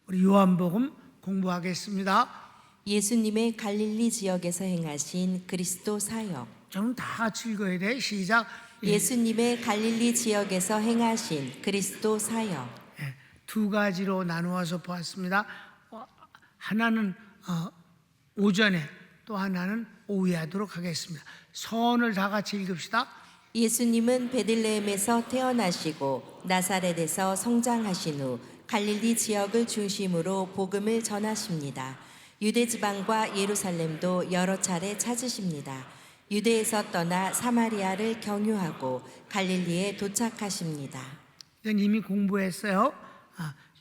우리 요한복음 공부하겠습니다. 예수님의 갈릴리 지역에서 행하신 그리스도 사역. 좀 다 같이 읽어야 돼. 시작. 예수님의 갈릴리 지역에서 행하신 그리스도 사역. 두 가지로 나누어서 보았습니다. 하나는 오전에, 또 하나는 오후에 하도록 하겠습니다. 서원을 다 같이 읽읍시다. 예수님은 베들레헴에서 태어나시고 나사렛에서 성장하신 후 갈릴리 지역을 중심으로 복음을 전하십니다. 유대 지방과 예루살렘도 여러 차례 찾으십니다. 유대에서 떠나 사마리아를 경유하고 갈릴리에 도착하십니다. 이건 이미 공부했어요.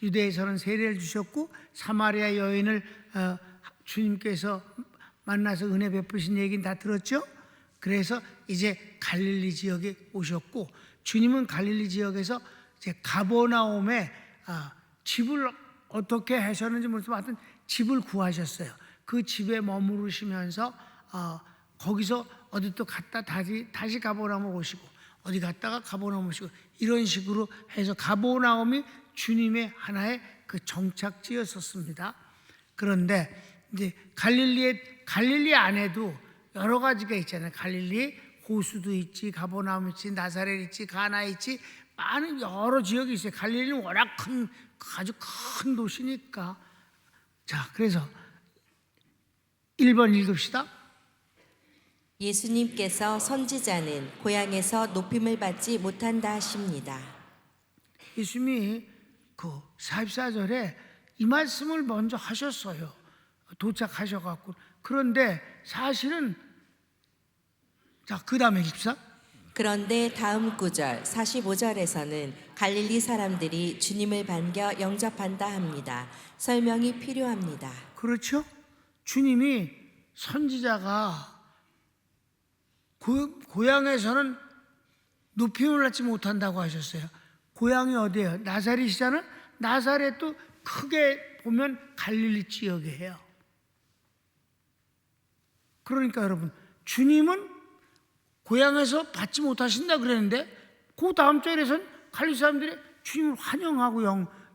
유대에서는 세례를 주셨고 사마리아 여인을 주님께서 만나서 은혜 베푸신 얘기는 다 들었죠. 그래서 이제 갈릴리 지역에 오셨고, 주님은 갈릴리 지역에서 이제 가버나움에 집을 어떻게 하셨는지 모르지만 하여튼 집을 구하셨어요. 그 집에 머무르시면서 거기서 어디 또 갔다 다시 가버나움 오시고, 어디 갔다가 가버나움 오시고, 이런 식으로 해서 가버나움이 주님의 하나의 그 정착지였었습니다. 그런데 이제 갈릴리 안에도 여러 가지가 있잖아요. 갈릴리 호수도 있지, 가버나움 있지, 나사렛 있지, 가나 있지, 많은 여러 지역이 있어요. 갈릴리는 워낙 아주 큰 도시니까. 자, 그래서 1번 읽읍시다. 예수님께서 선지자는 고향에서 높임을 받지 못한다 하십니다. 예수님이 그 44절에 이 말씀을 먼저 하셨어요. 도착하셔갖고. 그런데 사실은, 자, 그 다음에 읽읍시다. 그런데 다음 구절 45절에서는 갈릴리 사람들이 주님을 반겨 영접한다 합니다. 설명이 필요합니다. 그렇죠? 주님이 선지자가 고향에서는 높임을 받지 못한다고 하셨어요. 고향이 어디예요? 나사렛이잖아요. 나사렛도 크게 보면 갈릴리 지역이에요. 그러니까 여러분, 주님은 고향에서 받지 못하신다 그랬는데 그 다음 절에서는 갈릴리 사람들이 주님을 환영하고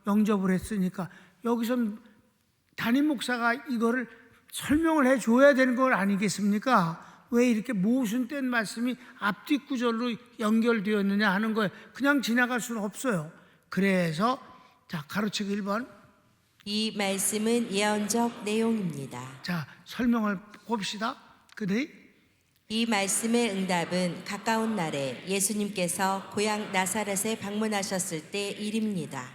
영접을 했으니까, 여기선 담임 목사가 이거를 설명을 해줘야 되는 걸 아니겠습니까? 왜 이렇게 모순된 말씀이 앞뒤 구절로 연결되었느냐 하는 거예요. 그냥 지나갈 수는 없어요. 그래서 자, 가로치기 1번. 이 말씀은 예언적 내용입니다. 자, 설명을 봅시다. 이 말씀의 응답은 가까운 날에 예수님께서 고향 나사렛에 방문하셨을 때 일입니다.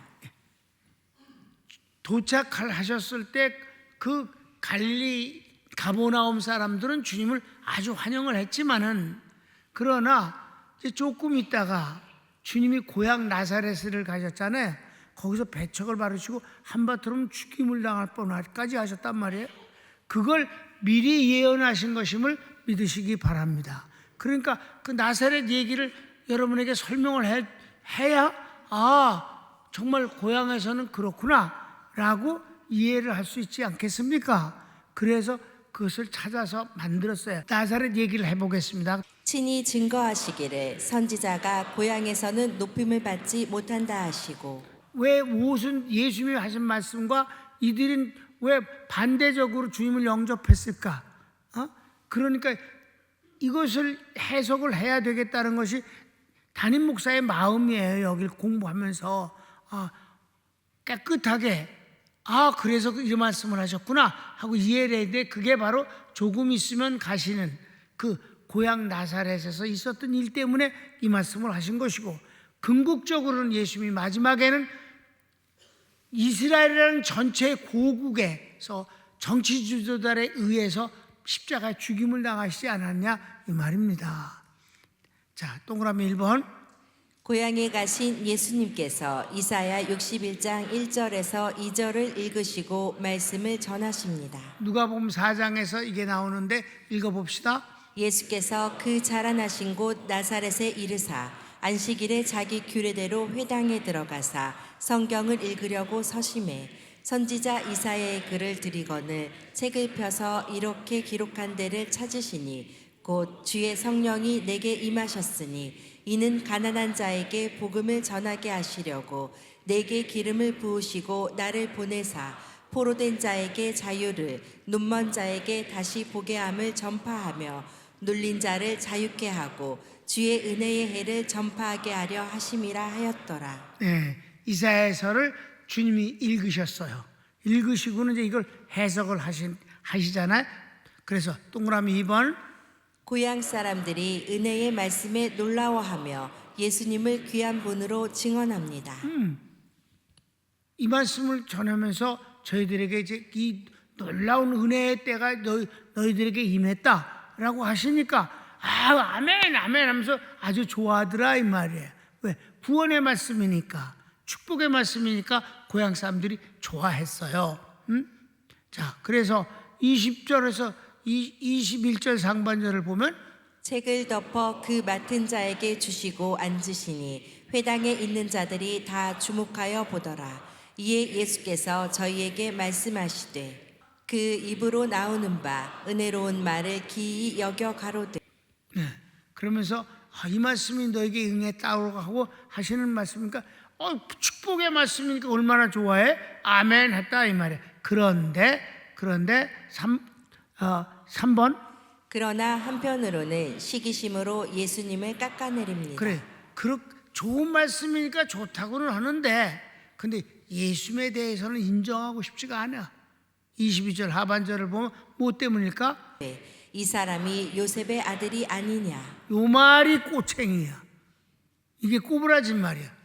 도착하셨을 때 그 갈릴리 가버나움 사람들은 주님을 아주 환영을 했지만은, 그러나 이제 조금 있다가 주님이 고향 나사렛을 가셨잖아요. 거기서 배척을 받으시고 한바탕 죽임을 당할 뻔까지 하셨단 말이에요. 그걸 미리 예언하신 것임을 믿으시기 바랍니다. 그러니까 그 나사렛 얘기를 여러분에게 설명을 해야 정말 고향에서는 그렇구나 라고 이해를 할 수 있지 않겠습니까? 그래서 그것을 찾아서 만들었어요. 나사렛 얘기를 해보겠습니다. 친히 증거하시기를 선지자가 고향에서는 높임을 받지 못한다 하시고. 왜 무슨 예수님이 하신 말씀과 이들은 왜 반대적으로 주님을 영접했을까? 그러니까 이것을 해석을 해야 되겠다는 것이 담임 목사의 마음이에요. 여기를 공부하면서 깨끗하게 그래서 이런 말씀을 하셨구나 하고 이해를 해야 돼. 그게 바로 조금 있으면 가시는 그 고향 나사렛에서 있었던 일 때문에 이 말씀을 하신 것이고, 궁극적으로는 예수님이 마지막에는 이스라엘이라는 전체 고국에서 정치 지도자에 의해서 십자가에 죽임을 당하시지 않았냐 이 말입니다. 자, 동그라미 1번. 고향에 가신 예수님께서 이사야 61장 1절에서 2절을 읽으시고 말씀을 전하십니다. 누가복음 4장에서 이게 나오는데 읽어봅시다. 예수께서 그 자라나신 곳 나사렛에 이르사 안식일에 자기 규례대로 회당에 들어가사 성경을 읽으려고 서심해 선지자 이사야의 글을 들이거늘 책을 펴서 이렇게 기록한 데를 찾으시니 곧 주의 성령이 내게 임하셨으니 이는 가난한 자에게 복음을 전하게 하시려고 내게 기름을 부으시고 나를 보내사 포로된 자에게 자유를 눈먼 자에게 다시 보게 함을 전파하며 눌린 자를 자유케 하고 주의 은혜의 해를 전파하게 하려 하심이라 하였더라. 네, 이사야서를 주님이 읽으셨어요. 읽으시고는 이제 이걸 해석을 하시잖아요. 그래서 동그라미 2번. 고향 사람들이 은혜의 말씀에 놀라워하며 예수님을 귀한 분으로 증언합니다. 이 말씀을 전하면서 저희들에게 이제 이 놀라운 은혜의 때가 너희들에게 임했다라고 하시니까 아멘 아멘 하면서 아주 좋아하더라 이 말이에요. 왜? 구원의 말씀이니까, 축복의 말씀이니까 고향 사람들이 좋아했어요. 자, 그래서 20절에서 21절 상반절을 보면 책을 덮어 그 맡은 자에게 주시고 앉으시니 회당에 있는 자들이 다 주목하여 보더라. 이에 예수께서 저희에게 말씀하시되 그 입으로 나오는 바 은혜로운 말을 기이 여겨 가로되. 네, 그러면서 이 말씀이 너에게 응했다고 하고 하시는 말씀이니까 축복의 말씀이니까 얼마나 좋아해? 아멘 했다 이 말이에요. 그런데 3번. 그러나 한편으로는 시기심으로 예수님을 깎아내립니다. 그래, 좋은 말씀이니까 좋다고는 하는데 근데 예수님에 대해서는 인정하고 싶지가 않아. 22절 하반절을 보면 뭐 때문일까? 이 사람이 요셉의 아들이 아니냐. 요 말이 꼬챙이야. 이게 꼬부라진 말이야.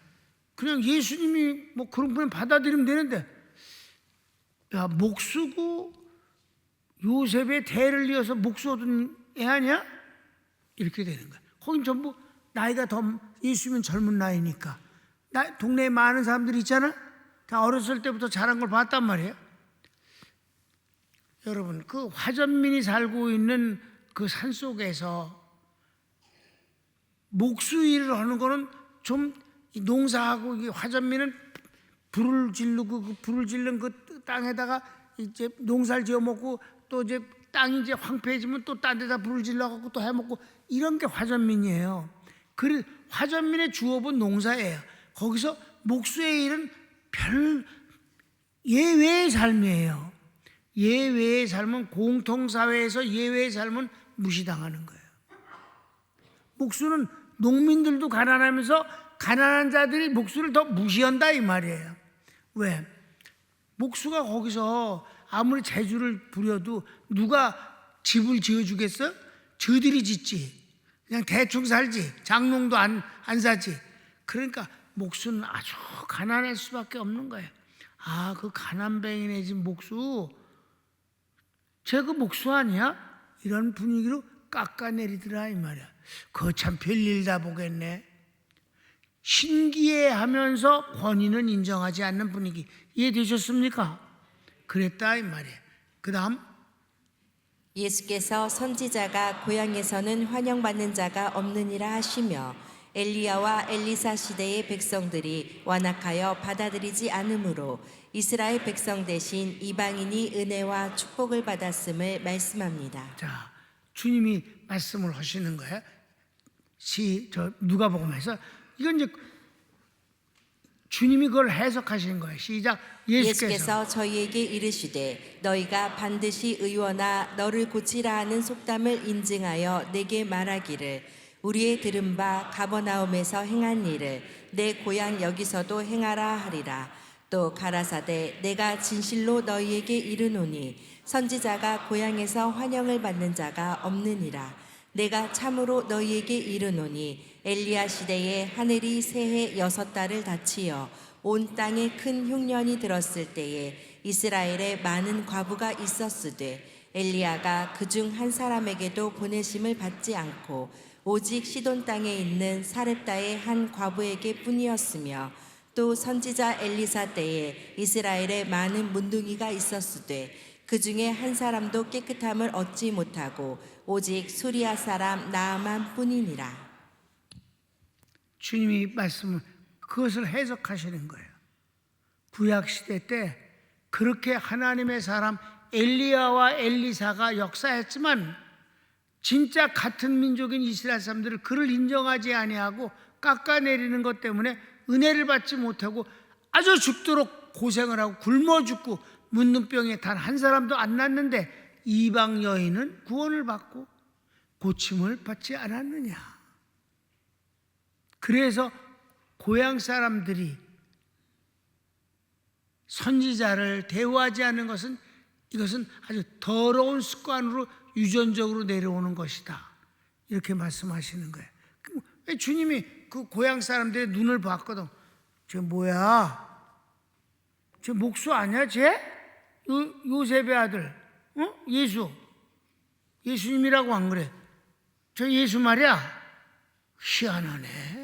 그냥 예수님이 뭐 그런 분 받아들이면 되는데 야, 목수고 요셉의 대를 이어서 목수 얻은 애 아니야? 이렇게 되는 거야. 거긴 전부 나이가 더 예수님은 젊은 나이니까. 동네에 많은 사람들이 있잖아. 다 어렸을 때부터 자란 걸 봤단 말이에요. 여러분, 그 화전민이 살고 있는 그 산속에서 목수 일을 하는 거는 좀 농사하고 화전민은 불을 지르고 그 불을 지른 그 땅에다가 이제 농사를 지어 먹고 또 이제 땅이 이제 황폐해지면 또 딴 데다 불을 질러갖고 또 해먹고 이런 게 화전민이에요. 그 화전민의 주업은 농사예요. 거기서 목수의 일은 별 예외의 삶이에요. 예외의 삶은 공통사회에서 예외의 삶은 무시당하는 거예요. 목수는 농민들도 가난하면서 가난한 자들이 목수를 더 무시한다 이 말이에요. 왜? 목수가 거기서 아무리 재주를 부려도 누가 집을 지어주겠어? 저들이 짓지. 그냥 대충 살지. 장롱도 안 사지. 그러니까 목수는 아주 가난할 수밖에 없는 거예요. 그 가난뱅이네 집 목수 쟤 그 목수 아니야? 이런 분위기로 깎아내리더라 이 말이야. 그거 참 별일 다 보겠네. 신기해하면서 권위는 인정하지 않는 분위기. 이해되셨습니까? 그랬다 이 말이에요. 그 다음 예수께서 선지자가 고향에서는 환영받는 자가 없느니라 하시며 엘리야와 엘리사 시대의 백성들이 완악하여 받아들이지 않으므로 이스라엘 백성 대신 이방인이 은혜와 축복을 받았음을 말씀합니다. 자, 주님이 말씀을 하시는 거예요. 누가복음에서 이건 이제 주님이 그걸 해석하시는 거예요. 시작. 예수께서 저희에게 이르시되 너희가 반드시 의원아 너를 고치라 하는 속담을 인증하여 내게 말하기를 우리의 들은 바 가버나움에서 행한 일을 내 고향 여기서도 행하라 하리라. 또 가라사대 내가 진실로 너희에게 이르노니 선지자가 고향에서 환영을 받는 자가 없느니라. 내가 참으로 너희에게 이르노니 엘리야 시대에 하늘이 새해 6달을 닫히어 온 땅에 큰 흉년이 들었을 때에 이스라엘에 많은 과부가 있었으되 엘리야가 그중 한 사람에게도 보내심을 받지 않고 오직 시돈 땅에 있는 사렙다의 한 과부에게 뿐이었으며 또 선지자 엘리사 때에 이스라엘에 많은 문둥이가 있었으되 그 중에 한 사람도 깨끗함을 얻지 못하고 오직 수리아 사람 나아만 뿐이니라. 주님이 말씀을 그것을 해석하시는 거예요. 구약 시대 때 그렇게 하나님의 사람 엘리야와 엘리사가 역사했지만 진짜 같은 민족인 이스라엘 사람들을 그를 인정하지 아니하고 깎아내리는 것 때문에 은혜를 받지 못하고 아주 죽도록 고생을 하고 굶어 죽고 묻는 병에 단 한 사람도 안 났는데 이방 여인은 구원을 받고 고침을 받지 않았느냐. 그래서 고향 사람들이 선지자를 대우하지 않는 것은 이것은 아주 더러운 습관으로 유전적으로 내려오는 것이다. 이렇게 말씀하시는 거예요. 왜 주님이 그 고향 사람들의 눈을 봤거든. 쟤 뭐야? 쟤 목수 아니야 쟤? 요셉의 아들 예수님이라고 안 그래? 저 예수 말이야? 희한하네.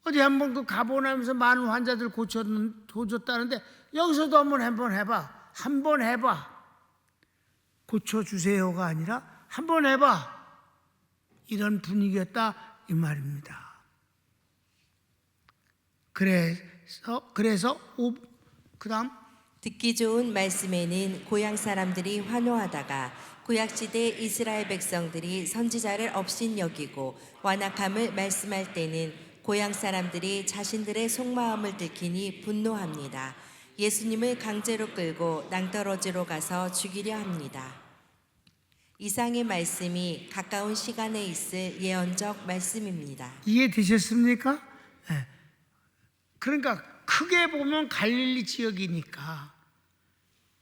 어디 한번 그 가보나면서 많은 환자들 고쳤다는데 여기서도 한번 해봐. 한번 해봐. 고쳐주세요가 아니라 한번 해봐. 이런 분위기였다 이 말입니다. 그래서 그 다음 듣기 좋은 말씀에는 고향 사람들이 환호하다가 구약시대 이스라엘 백성들이 선지자를 업신여기고 완악함을 말씀할 때는 고향 사람들이 자신들의 속마음을 들키니 분노합니다. 예수님을 강제로 끌고 낭떠러지로 가서 죽이려 합니다. 이상의 말씀이 가까운 시간에 있을 예언적 말씀입니다. 이해되셨습니까? 네. 그러니까 크게 보면 갈릴리 지역이니까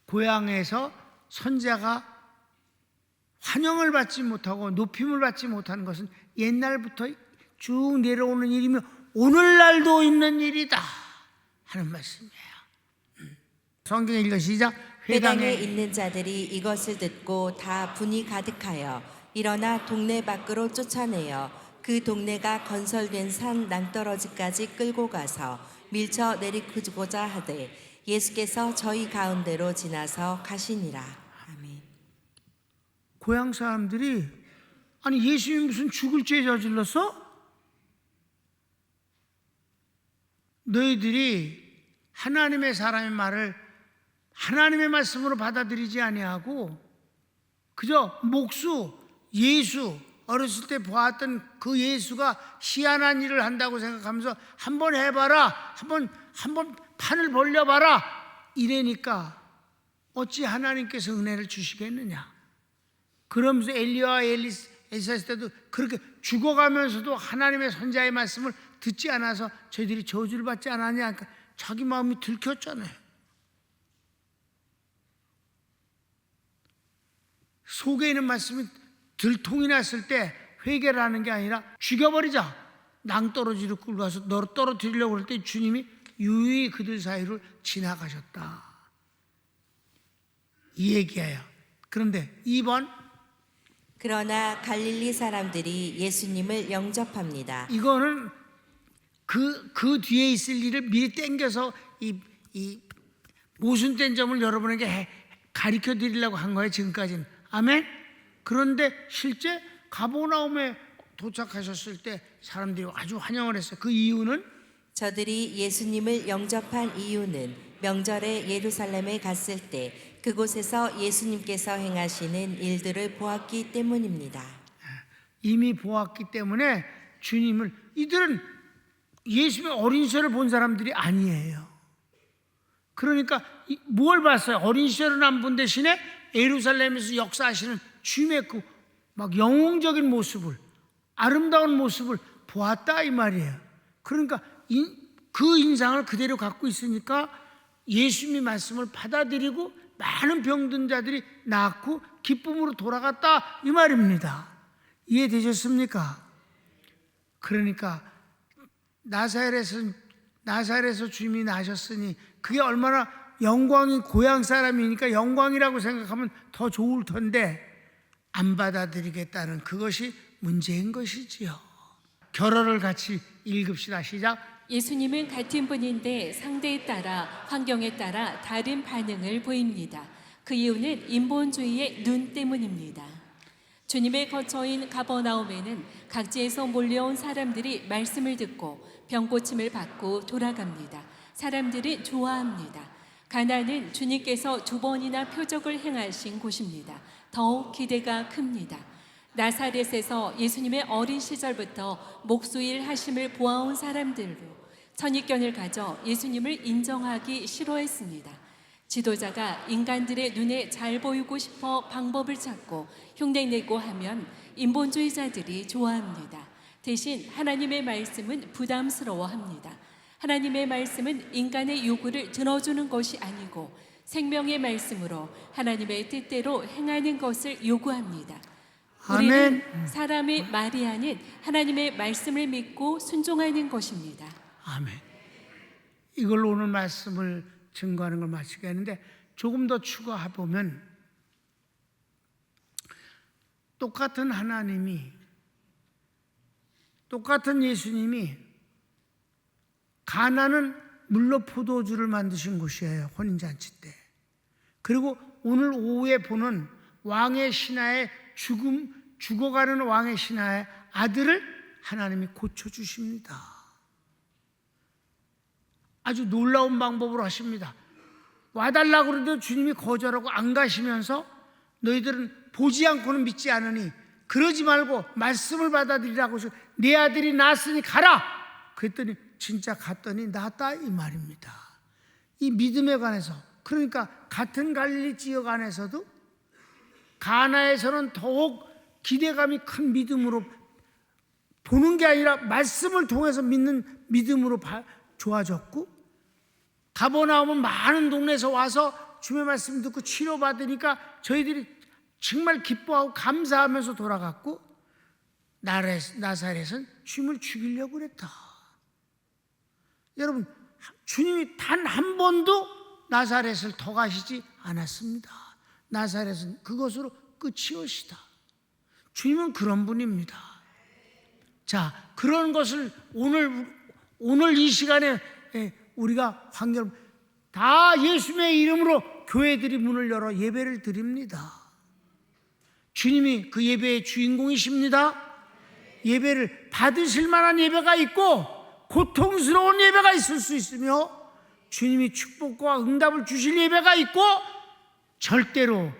고향에서 선자가 환영을 받지 못하고 높임을 받지 못하는 것은 옛날부터 쭉 내려오는 일이며 오늘날도 있는 일이다 하는 말씀이에요. 성경 읽어 시작. 회당에 있는 자들이 이것을 듣고 다 분이 가득하여 일어나 동네 밖으로 쫓아내어 그 동네가 건설된 산 낭떠러지까지 끌고 가서 밀쳐 내리고자 하되 예수께서 저희 가운데로 지나서 가시니라. 아멘. 고향 사람들이 아니 예수님이 무슨 죽을 죄 저질렀어? 너희들이 하나님의 사람의 말을 하나님의 말씀으로 받아들이지 아니하고 그저 목수 예수 어렸을 때 보았던 그 예수가 희한한 일을 한다고 생각하면서 한번 해봐라, 한번 판을 벌려봐라 이래니까 어찌 하나님께서 은혜를 주시겠느냐. 그러면서 엘리야와 엘리사 때도 그렇게 죽어가면서도 하나님의 선자의 말씀을 듣지 않아서 저희들이 저주를 받지 않았냐. 그러니까 자기 마음이 들켰잖아요. 속에 있는 말씀이 들통이 났을 때 회개를 하는 게 아니라 죽여버리자. 낭떠러지로 끌고 가서 너를 떨어뜨리려고 할 때 주님이 유유히 그들 사이를 지나가셨다. 이 얘기예요. 그런데 2번 그러나 갈릴리 사람들이 예수님을 영접합니다. 이거는 그 뒤에 있을 일을 미리 땡겨서 이 모순된 점을 여러분에게 가르쳐 드리려고 한 거예요. 지금까지는. 아멘. 그런데 실제 가버나움에 도착하셨을 때 사람들이 아주 환영을 했어요. 그 이유는 저들이 예수님을 영접한 이유는 명절에 예루살렘에 갔을 때 그곳에서 예수님께서 행하시는 일들을 보았기 때문입니다. 이미 보았기 때문에 주님을 이들은 예수님의 어린 시절을 본 사람들이 아니에요. 그러니까 뭘 봤어요? 어린 시절은 안 본 대신에 예루살렘에서 역사하시는 주님의 그 막 영웅적인 모습을 아름다운 모습을 보았다 이 말이에요. 그러니까 그 인상을 그대로 갖고 있으니까 예수님의 말씀을 받아들이고 많은 병든 자들이 낫고 기쁨으로 돌아갔다 이 말입니다. 이해되셨습니까? 그러니까 나사렛에서 주님이 나셨으니 그게 얼마나 영광이 고향 사람이니까 영광이라고 생각하면 더 좋을 텐데 안 받아들이겠다는 그것이 문제인 것이지요. 결어를 같이 읽읍시다. 시작. 예수님은 같은 분인데 상대에 따라 환경에 따라 다른 반응을 보입니다. 그 이유는 인본주의의 눈 때문입니다. 주님의 거처인 가버나움에는 각지에서 몰려온 사람들이 말씀을 듣고 병고침을 받고 돌아갑니다. 사람들은 좋아합니다. 가나는 주님께서 2번이나 표적을 행하신 곳입니다. 더욱 기대가 큽니다. 나사렛에서 예수님의 어린 시절부터 목수일 하심을 보아온 사람들로 선입견을 가져 예수님을 인정하기 싫어했습니다. 지도자가 인간들의 눈에 잘 보이고 싶어 방법을 찾고 흉내내고 하면 인본주의자들이 좋아합니다. 대신 하나님의 말씀은 부담스러워합니다. 하나님의 말씀은 인간의 요구를 들어주는 것이 아니고 생명의 말씀으로 하나님의 뜻대로 행하는 것을 요구합니다. 우리는 아멘. 사람의 말이 아닌 하나님의 말씀을 믿고 순종하는 것입니다. 아멘. 이걸로 오늘 말씀을 증거하는 걸 마치겠는데, 조금 더 추가해 보면 똑같은 하나님이, 똑같은 예수님이 가나는 물로 포도주를 만드신 곳이에요, 혼인잔치 때. 그리고 오늘 오후에 보는 왕의 신하의 죽어가는 왕의 신하의 아들을 하나님이 고쳐주십니다. 아주 놀라운 방법으로 하십니다. 와달라고 그러도 주님이 거절하고 안 가시면서 너희들은 보지 않고는 믿지 않으니 그러지 말고 말씀을 받아들이라고 해서 네 아들이 낳았으니 가라. 그랬더니 진짜 갔더니 낳았다, 이 말입니다. 이 믿음에 관해서, 그러니까 같은 갈릴리 지역 안에서도 가나에서는 더욱 기대감이 큰 믿음으로 보는 게 아니라 말씀을 통해서 믿는 믿음으로 좋아졌고, 가버나움은 많은 동네에서 와서 주님의 말씀 듣고 치료받으니까 저희들이 정말 기뻐하고 감사하면서 돌아갔고, 나사렛은 주님을 죽이려고 그랬다. 여러분, 주님이 단 한 번도 나사렛을 더 가시지 않았습니다. 나사렛은 그것으로 끝이었다. 주님은 그런 분입니다. 자, 그런 것을 오늘 이 시간에 우리가 다 예수님의 이름으로 교회들이 문을 열어 예배를 드립니다. 주님이 그 예배의 주인공이십니다. 예배를 받으실 만한 예배가 있고 고통스러운 예배가 있을 수 있으며, 주님이 축복과 응답을 주실 예배가 있고 절대로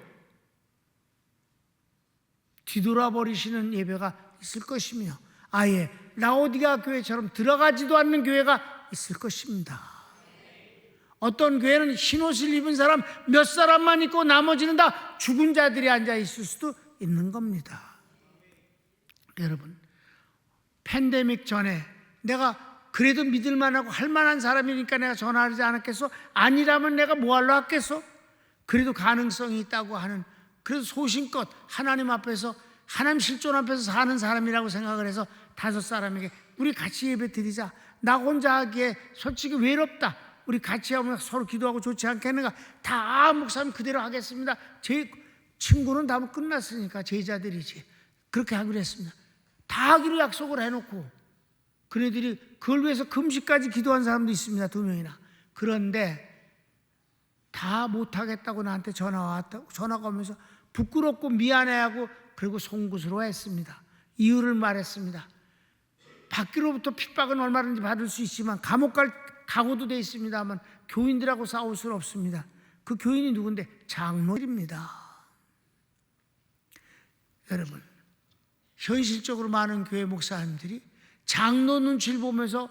뒤돌아버리시는 예배가 있을 것이며, 아예 라오디가 교회처럼 들어가지도 않는 교회가 있을 것입니다. 어떤 교회는 흰옷을 입은 사람 몇 사람만 있고 나머지는 다 죽은 자들이 앉아 있을 수도 있는 겁니다. 여러분, 팬데믹 전에 내가 그래도 믿을 만하고 할 만한 사람이니까 내가 전화하지 않았겠어? 아니라면 내가 뭐 하려 했겠어? 그래도 가능성이 있다고 하는, 그래서 소신껏 하나님 앞에서, 하나님 실존 앞에서 사는 사람이라고 생각을 해서 5사람에게 우리 같이 예배 드리자. 나 혼자 하기에 솔직히 외롭다. 우리 같이 하면 서로 기도하고 좋지 않겠는가? 다 목사님 그대로 하겠습니다. 제 친구는 다 끝났으니까 제자들이지. 그렇게 하기로 했습니다. 다 하기로 약속을 해놓고 그네들이 그걸 위해서 금식까지 기도한 사람도 있습니다. 2명이나. 그런데 다 못하겠다고 나한테 전화가 오면서 부끄럽고 미안해하고 그리고 송구스러워했습니다. 이유를 말했습니다. 밖으로부터 핍박은 얼마든지 받을 수 있지만 감옥 갈 각오도 돼 있습니다만 교인들하고 싸울 수는 없습니다. 그 교인이 누군데? 장로입니다. 여러분, 현실적으로 많은 교회 목사님들이 장로 눈치를 보면서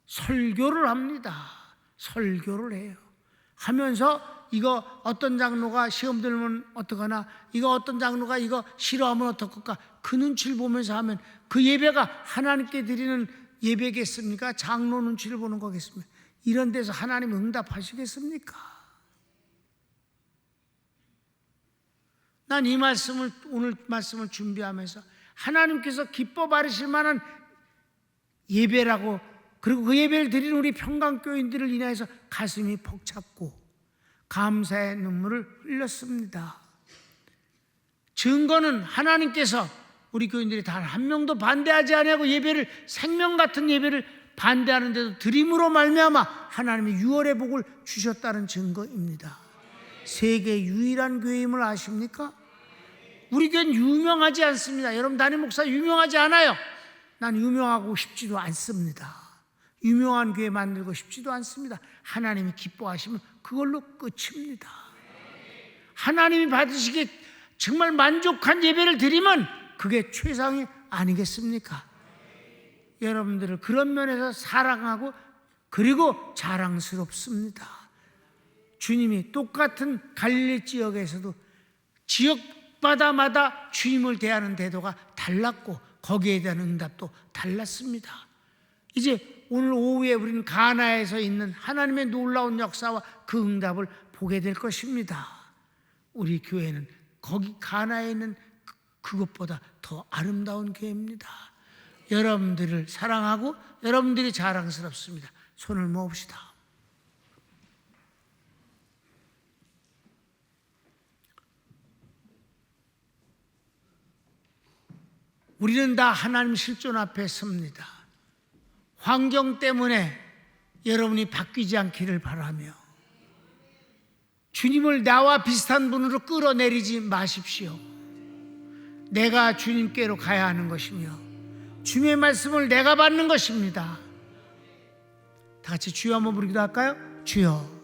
설교를 합니다. 설교를 해요. 하면서 이거 어떤 장로가 시험 들면 어떡하나, 이거 어떤 장로가 이거 싫어하면 어떡할까, 그 눈치를 보면서 하면 그 예배가 하나님께 드리는 예배겠습니까? 장로 눈치를 보는 거겠습니까? 이런 데서 하나님 응답하시겠습니까? 난 이 말씀을, 오늘 말씀을 준비하면서 하나님께서 기뻐 바르실 만한 예배라고, 그리고 그 예배를 드리는 우리 평강교인들을 인하여서 가슴이 벅찼고 감사의 눈물을 흘렸습니다. 증거는 하나님께서 우리 교인들이 단 한 명도 반대하지 아니하고 예배를, 생명 같은 예배를 반대하는데도 드림으로 말미암아 하나님이 6월의 복을 주셨다는 증거입니다. 세계 유일한 교회임을 아십니까? 우리 교회는 유명하지 않습니다. 여러분, 담임 목사 유명하지 않아요. 난 유명하고 싶지도 않습니다. 유명한 교회 만들고 싶지도 않습니다. 하나님이 기뻐하시면 그걸로 끝입니다. 하나님이 받으시기에 정말 만족한 예배를 드리면 그게 최상이 아니겠습니까? 여러분들을 그런 면에서 사랑하고 그리고 자랑스럽습니다. 주님이 똑같은 갈릴리 지역에서도 지역마다 주님을 대하는 태도가 달랐고 거기에 대한 응답도 달랐습니다. 이제 오늘 오후에 우리는 가나에서 있는 하나님의 놀라운 역사와 그 응답을 보게 될 것입니다. 우리 교회는 거기 가나에 있는 그것보다 더 아름다운 교회입니다. 여러분들을 사랑하고 여러분들이 자랑스럽습니다. 손을 모읍시다. 우리는 다 하나님 실존 앞에 섭니다. 환경 때문에 여러분이 바뀌지 않기를 바라며 주님을 나와 비슷한 분으로 끌어내리지 마십시오. 내가 주님께로 가야 하는 것이며 주님의 말씀을 내가 받는 것입니다. 다 같이 주여 한번 부르기도 할까요? 주여